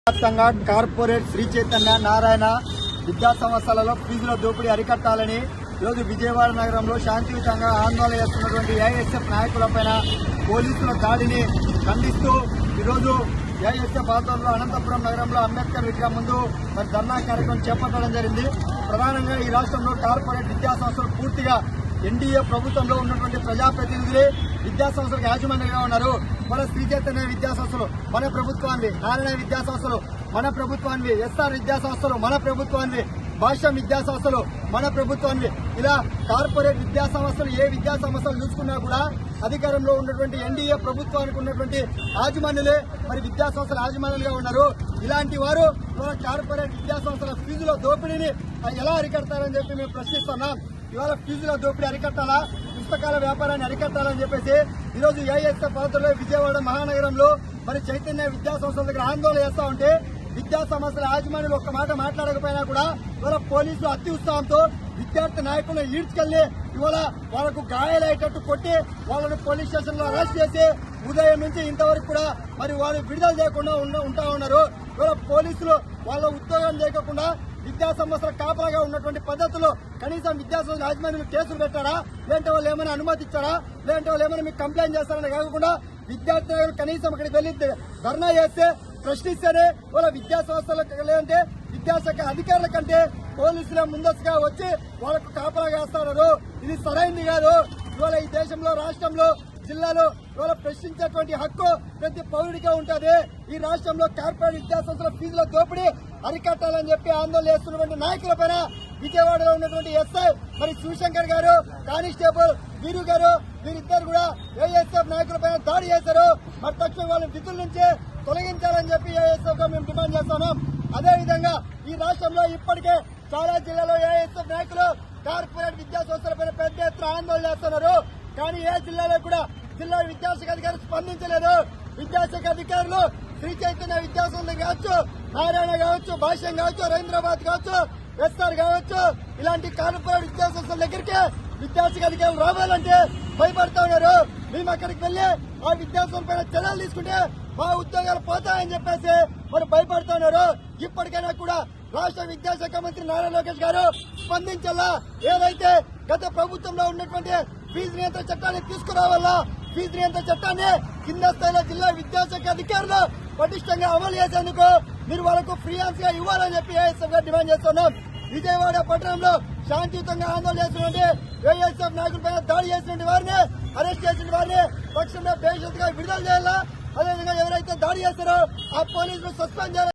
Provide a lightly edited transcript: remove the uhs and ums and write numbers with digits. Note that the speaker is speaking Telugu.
వ్యాప్తంగా కార్పొరేట్ శ్రీ చైతన్య నారాయణ విద్యా సంస్థలలో ఫీజుల దోపిడీ అరికట్టాలని ఈరోజు విజయవాడ నగరంలో శాంతియుతంగా ఆందోళన చేస్తున్నటువంటి ఏఐఎస్ఎఫ్ నాయకులపైన పోలీసుల దాడిని ఖండిస్తూ ఈరోజు ఏఐఎస్ఎఫ్ ఆధ్వర్యంలో అనంతపురం నగరంలో అంబేద్కర్ విగ్రహం ముందు ధర్నా కార్యక్రమం చేపట్టడం జరిగింది. ప్రధానంగా ఈ రాష్ట్రంలో కార్పొరేట్ విద్యా సంస్థలు పూర్తిగా ఎన్డీఏ ప్రభుత్వంలో ఉన్నటువంటి ప్రజాప్రతినిధులే విద్యా సంస్థలకు యాజమాన్యంగా ఉన్నారు. మన శ్రీ చైతన్య విద్యా సంస్థలు మన ప్రభుత్వాన్ని, నారాయణ విద్యా సంస్థలు మన ప్రభుత్వాన్ని, ఎస్ఆర్ విద్యా సంస్థలు మన ప్రభుత్వాన్ని, భాష్యం విద్యా సంస్థలు మన ప్రభుత్వాన్ని, ఇలా కార్పొరేట్ విద్యా సంస్థలు ఏ విద్యా సంస్థలు చూసుకున్నా కూడా అధికారంలో ఉన్నటువంటి ఎన్డీఏ ప్రభుత్వానికి ఉన్నటువంటి యాజమాన్యులే మరి విద్యా సంస్థల యాజమాన్యులుగా ఉన్నారు. ఇలాంటి వారు కార్పొరేట్ విద్యా సంస్థల ఫీజుల దోపిడీని ఎలా అరికడతారని చెప్పి మేము ప్రశ్నిస్తున్నాం. ఇవాళ ఫీజుల దోపిడీ అరికట్టాలా, పుస్తకాల వ్యాపారాన్ని అరికట్టాలని చెప్పేసి ఈరోజు ఏఐఎస్ఎఫ్ ఆధ్వర్యంలో విజయవాడ మహానగరంలో మరి చైతన్య విద్యా సంస్థల దగ్గర ఆందోళన చేస్తా ఉంటే విద్యా సంస్థల యాజమాన్యులు ఒక్క మాట మాట్లాడకపోయినా కూడా ఇవాళ పోలీసులు అతి ఉత్సాహంతో విద్యార్థి నాయకులను ఈడ్చుకెళ్లి ఇవాళ వాళ్ళకు గాయాలయ్యేటట్టు కొట్టి వాళ్ళని పోలీస్ స్టేషన్ లో అరెస్ట్ చేసి ఉదయం నుంచి ఇంతవరకు కూడా మరి వాళ్ళు విడుదల చేయకుండా ఉంటా ఉన్నారు. ఇవాళ పోలీసులు వాళ్ళ ఉద్యోగం చేయకుండా విద్యా సంస్థల కాపలాగా ఉన్నటువంటి పద్ధతుల్లో కనీసం విద్యా సంస్థల యాజమాన్యులు కేసులు పెట్టారా, లేదంటే వాళ్ళు ఏమైనా అనుమతి ఇచ్చారా, లేదంటే వాళ్ళు ఏమైనా మీకు కంప్లైంట్ చేస్తారని కాకుండా విద్యార్థులు కనీసం అక్కడికి వెళ్లి ధర్నా చేస్తే ప్రశ్నిస్తేనే వాళ్ళ విద్యా సంస్థలకు లేదంటే విద్యాశాఖ అధికారుల కంటే పోలీసులే ముందస్తుగా వచ్చి వాళ్ళకు కాపలాగా వేస్తున్నారు. ఇది సరైంది కాదు. ఇవాళ ఈ దేశంలో, రాష్ట్రంలో, జిల్లాలో ఇవాళ ప్రశ్నించేటువంటి హక్కు ప్రతి పౌరుడికే ఉంటుంది. ఈ రాష్ట్రంలో కార్పొరేట్ విద్యా సంస్థల ఫీజుల దోపిడీ అరికట్టాలని చెప్పి ఆందోళన చేస్తున్నటువంటి నాయకులపైన విజయవాడలో ఉన్నటువంటి ఎస్ఐ మరి శివశంకర్ గారు, కానిస్టేబుల్ వీరు గారు, వీరిద్దరు కూడా ఏఐఎస్ఎఫ్ నాయకులపైన దాడి చేశారు. మరి తక్షణం వాళ్ళని విధుల నుంచి తొలగించాలని చెప్పి ఏఐఎస్ఎఫ్ గా మేము డిమాండ్ చేస్తున్నాం. అదేవిధంగా ఈ రాష్ట్రంలో ఇప్పటికే చాలా జిల్లాలో ఏఐఎస్ఎఫ్ నాయకులు కార్పొరేట్ విద్యా సంస్థలపైన పెద్ద ఎత్తున ఆందోళన చేస్తున్నారు. కానీ ఏ జిల్లాలో కూడా జిల్లా విద్యాశాఖ అధికారులు స్పందించలేదు. విద్యాశాఖ అధికారులు శ్రీ చైతన్య విద్యా సంస్థలు కావచ్చు, నారాయణ కావచ్చు, భాష్యం కావచ్చు, రవీంద్రాబాద్ కావచ్చు, ఎస్ఆర్ కావచ్చు, ఇలాంటి కార్పొరేట్ విద్యా సంస్థల దగ్గరికి విద్యాశాఖ అధికారులు రావాలంటే భయపడతా ఉన్నారు. మేము అక్కడికి వెళ్లి ఆ విద్యాసంస్థల పైన చర్యలు తీసుకుంటే మా ఉద్యోగాలు పోతాయని చెప్పేసి మరి భయపడుతున్నారు. ఇప్పటికైనా కూడా రాష్ట్ర విద్యాశాఖ మంత్రి నారా లోకేష్ గారు స్పందించాలా. ఏదైతే గత ప్రభుత్వంలో ఉన్నటువంటి ఫీజు నియంత్రణ చట్టాన్ని తీసుకురావాలా, ఫీజు నియంత్రణ చట్టాన్ని కింద స్థాయిలో జిల్లా విద్యాశాఖ అధికారులు పటిష్టంగా అమలు చేసేందుకు మీరు వాళ్ళకు ఫ్రీ హ్యాండ్స్ గా ఇవ్వాలని చెప్పి ఏఐఎస్ఎఫ్ గా డిమాండ్ చేస్తున్నాం. విజయవాడ పట్టణంలో శాంతియుతంగా ఆందోళన చేసినటువంటి ఏఐఎస్ఎఫ్ నాయకులపైన దాడి చేసిన వారిని, అరెస్ట్ చేసిన వారిని తక్షణమే బేషరతుగా విడుదల చేయాలా. అదేవిధంగా ఎవరైతే దాడి చేస్తారో ఆ పోలీసులు సస్పెండ్ చేయాలి.